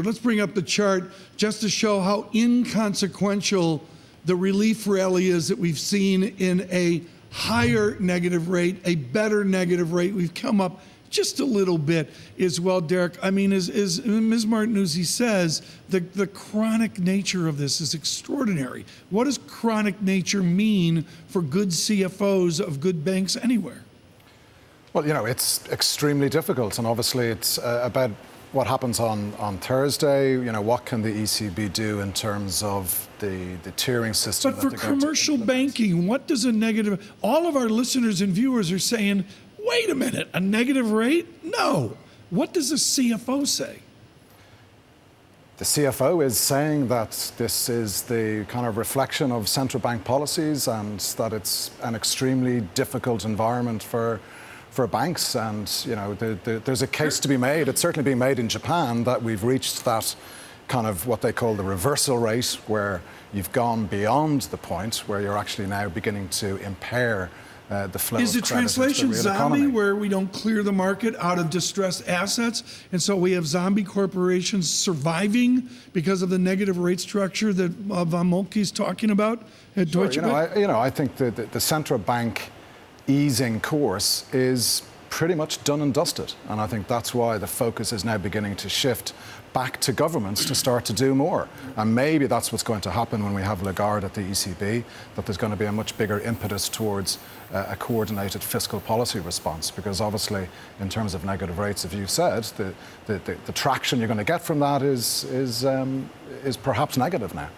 Let's bring up the chart just to show how inconsequential the relief rally is that we've seen in a higher negative rate, a better negative rate. We've come up just a little bit as well, Derek. I mean, as Ms. Martinuzzi says, the chronic nature of this is extraordinary. What does chronic nature mean for good CFOs of good banks anywhere? Well, you know, it's extremely difficult, and obviously it's about what happens on Thursday. You know, what can the ECB do in terms of the tiering system? But for commercial banking, what does a negative... All of our listeners and viewers are saying, wait a minute, a negative rate? No. What does a CFO say? The CFO is saying that this is the kind of reflection of central bank policies and that it's an extremely difficult environment for banks, and you know there's a case to be made. It's certainly being made in Japan that we've reached that kind of what they call the reversal rate, where you've gone beyond the point where you're actually now beginning to impair the flow of credit into the real economy. Is the translation zombie, where we don't clear the market out of distressed assets, and so we have zombie corporations surviving because of the negative rate structure that Von Moltke's talking about at Deutsche Bank? I think that the central bank easing course is pretty much done and dusted, and I think that's why the focus is now beginning to shift back to governments to start to do more. And maybe that's what's going to happen when we have Lagarde at the ECB, that there's going to be a much bigger impetus towards a coordinated fiscal policy response, because obviously in terms of negative rates, as you've said, the traction you're going to get from that is perhaps negative now.